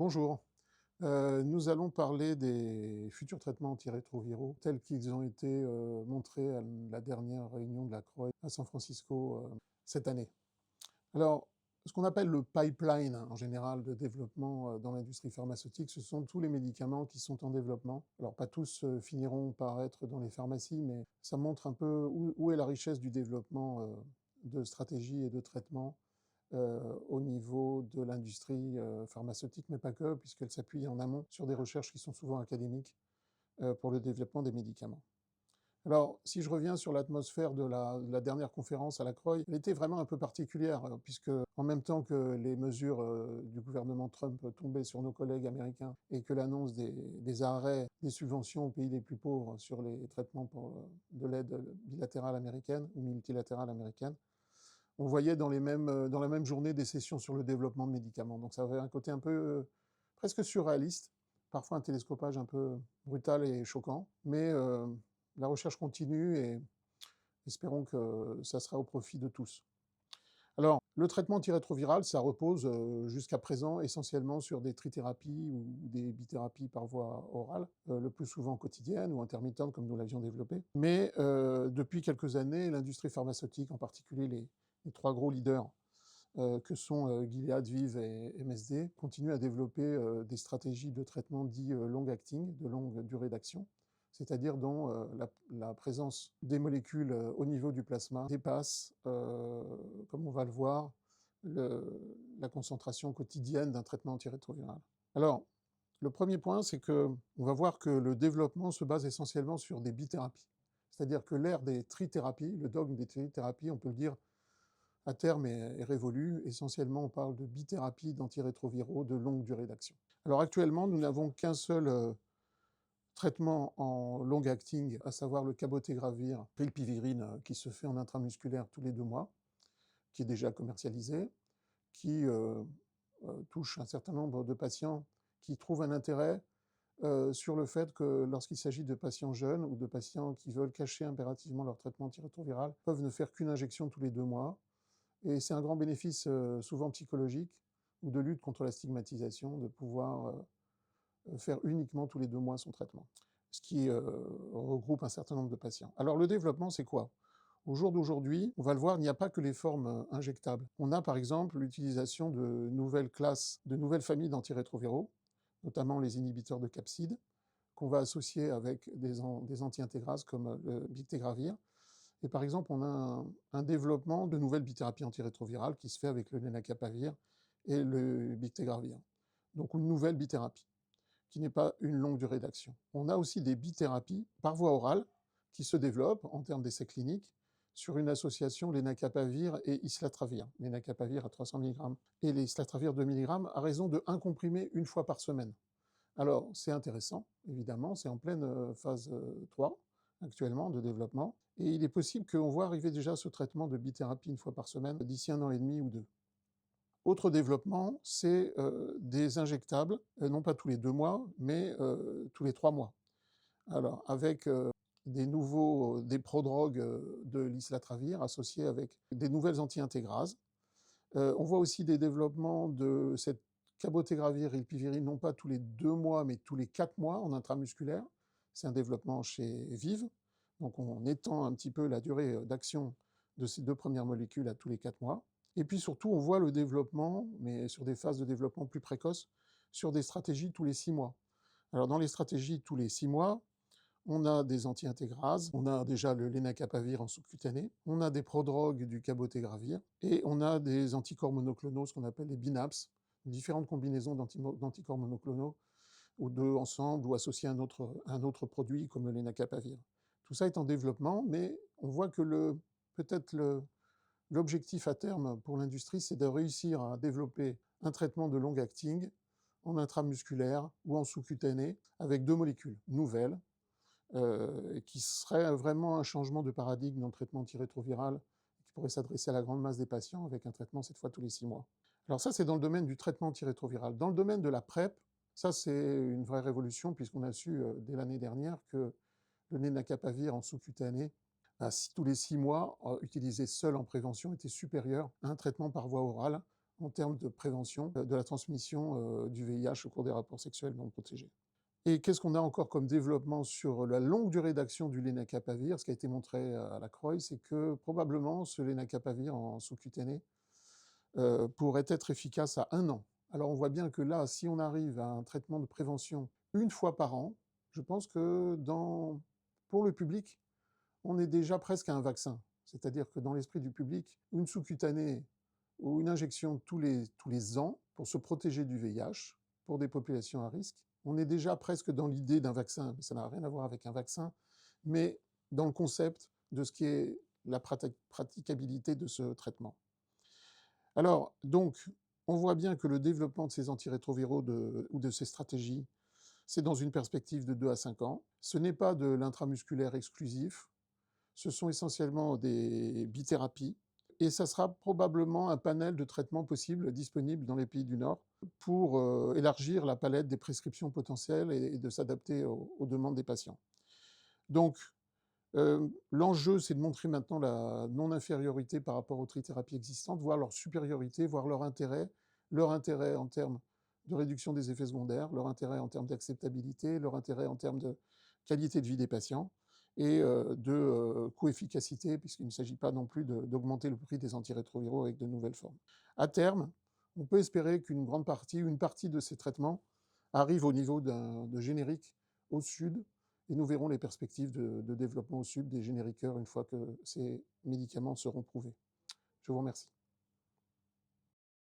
Bonjour. Nous allons parler des futurs traitements antirétroviraux tels qu'ils ont été montrés à la dernière réunion de la CROI à San Francisco cette année. Alors, ce qu'on appelle le pipeline en général de développement dans l'industrie pharmaceutique, ce sont tous les médicaments qui sont en développement. Alors, pas tous finiront par être dans les pharmacies, mais ça montre un peu où est la richesse du développement de stratégies et de traitements au niveau de l'industrie pharmaceutique, mais pas que, puisqu'elle s'appuie en amont sur des recherches qui sont souvent académiques pour le développement des médicaments. Alors, si je reviens sur l'atmosphère de la dernière conférence à la CROI, elle était vraiment un peu particulière, puisque en même temps que les mesures du gouvernement Trump tombaient sur nos collègues américains et que l'annonce des arrêts des subventions aux pays les plus pauvres sur les traitements de l'aide bilatérale américaine ou multilatérale américaine, on voyait dans la même journée des sessions sur le développement de médicaments. Donc ça avait un côté un peu presque surréaliste, parfois un télescopage un peu brutal et choquant, mais la recherche continue et espérons que ça sera au profit de tous. Alors, le traitement antirétroviral, ça repose jusqu'à présent essentiellement sur des trithérapies ou des bithérapies par voie orale, le plus souvent quotidienne ou intermittente comme nous l'avions développé. Mais depuis quelques années, l'industrie pharmaceutique, en particulier les trois gros leaders que sont Gilead, Viv et MSD, continuent à développer des stratégies de traitement dits long-acting, de longue durée d'action, c'est-à-dire dont la présence des molécules au niveau du plasma dépasse, comme on va le voir, la concentration quotidienne d'un traitement antirétroviral. Alors, le premier point, c'est qu'on va voir que le développement se base essentiellement sur des bithérapies. C'est-à-dire que l'ère des trithérapies, le dogme des trithérapies, on peut le dire, à terme est révolu. Essentiellement, on parle de bithérapie d'antirétroviraux de longue durée d'action. Alors actuellement, nous n'avons qu'un seul traitement en long acting, à savoir le cabotegravir, rilpivirine, qui se fait en intramusculaire tous les 2 mois, qui est déjà commercialisé, qui touche un certain nombre de patients qui trouvent un intérêt sur le fait que lorsqu'il s'agit de patients jeunes ou de patients qui veulent cacher impérativement leur traitement antirétroviral, peuvent ne faire qu'une injection tous les 2 mois. Et c'est un grand bénéfice souvent psychologique ou de lutte contre la stigmatisation de pouvoir faire uniquement tous les 2 mois son traitement, ce qui regroupe un certain nombre de patients. Alors le développement, c'est quoi? Au jour d'aujourd'hui, on va le voir, il n'y a pas que les formes injectables. On a par exemple l'utilisation de nouvelles classes, de nouvelles familles d'antirétroviraux, notamment les inhibiteurs de capsides, qu'on va associer avec des anti-intégrases comme le bictegravir. Et par exemple, on a un développement de nouvelles bithérapies antirétrovirales qui se fait avec le lenacapavir et le bictegravir. Donc une nouvelle bithérapie, qui n'est pas une longue durée d'action. On a aussi des bithérapies par voie orale qui se développent en termes d'essais cliniques sur une association lenacapavir et islatravir. Lenacapavir à 300 mg et l'islatravir 2 mg à raison de 1 comprimé une fois par semaine. Alors, c'est intéressant, évidemment, c'est en pleine phase 3 actuellement de développement, et il est possible qu'on voit arriver déjà ce traitement de bithérapie une fois par semaine d'ici 1 an et demi ou 2. Autre développement, c'est des injectables, non pas tous les 2 mois, mais tous les 3 mois. Alors, avec des prodrogues de l'islatravir associés avec des nouvelles anti-intégrases. On voit aussi des développements de cette cabotegravir rilpivirine, non pas tous les 2 mois, mais tous les 4 mois en intramusculaire. C'est un développement chez Viv, donc on étend un petit peu la durée d'action de ces 2 premières molécules à tous les 4 mois. Et puis surtout, on voit le développement, mais sur des phases de développement plus précoces, sur des stratégies tous les 6 mois. Alors dans les stratégies tous les 6 mois, on a des anti-intégrases, on a déjà le lenacapavir en sous-cutané, on a des prodrogues du cabotegravir, et on a des anticorps monoclonaux, ce qu'on appelle les BINAPS, différentes combinaisons d'anticorps monoclonaux, ou deux ensemble, ou associés à un autre produit comme le lenacapavir. Tout ça est en développement, mais on voit que peut-être l'objectif à terme pour l'industrie, c'est de réussir à développer un traitement de long acting en intramusculaire ou en sous-cutané avec 2 molécules nouvelles, qui serait vraiment un changement de paradigme dans le traitement antirétroviral, qui pourrait s'adresser à la grande masse des patients avec un traitement cette fois tous les 6 mois. Alors ça, c'est dans le domaine du traitement antirétroviral. Dans le domaine de la PrEP, ça c'est une vraie révolution puisqu'on a su dès l'année dernière que le lenacapavir en sous-cutané, tous les 6 mois, utilisé seul en prévention, était supérieur à un traitement par voie orale en termes de prévention de la transmission du VIH au cours des rapports sexuels non protégés. Et qu'est-ce qu'on a encore comme développement sur la longue durée d'action du lenacapavir? Ce qui a été montré à la CROI, c'est que probablement ce lenacapavir en sous-cutané pourrait être efficace à 1 an. Alors on voit bien que là, si on arrive à un traitement de prévention 1 fois par an, je pense que pour le public, on est déjà presque à un vaccin. C'est-à-dire que dans l'esprit du public, une sous-cutanée ou une injection tous les ans pour se protéger du VIH, pour des populations à risque, on est déjà presque dans l'idée d'un vaccin, mais ça n'a rien à voir avec un vaccin, mais dans le concept de ce qui est la praticabilité de ce traitement. Alors, donc, on voit bien que le développement de ces antirétroviraux ou de ces stratégies, c'est dans une perspective de 2 à 5 ans. Ce n'est pas de l'intramusculaire exclusif, ce sont essentiellement des bithérapies, et ça sera probablement un panel de traitements possibles disponibles dans les pays du Nord pour élargir la palette des prescriptions potentielles et de s'adapter aux demandes des patients. Donc, l'enjeu, c'est de montrer maintenant la non-infériorité par rapport aux trithérapies existantes, voire leur supériorité, voire leur intérêt en termes de réduction des effets secondaires, leur intérêt en termes d'acceptabilité, leur intérêt en termes de qualité de vie des patients et de coefficacité, puisqu'il ne s'agit pas non plus d'augmenter le prix des antirétroviraux avec de nouvelles formes. À terme, on peut espérer qu'une partie de ces traitements arrive au niveau de générique au sud, et nous verrons les perspectives de développement au sud des génériqueurs une fois que ces médicaments seront prouvés. Je vous remercie.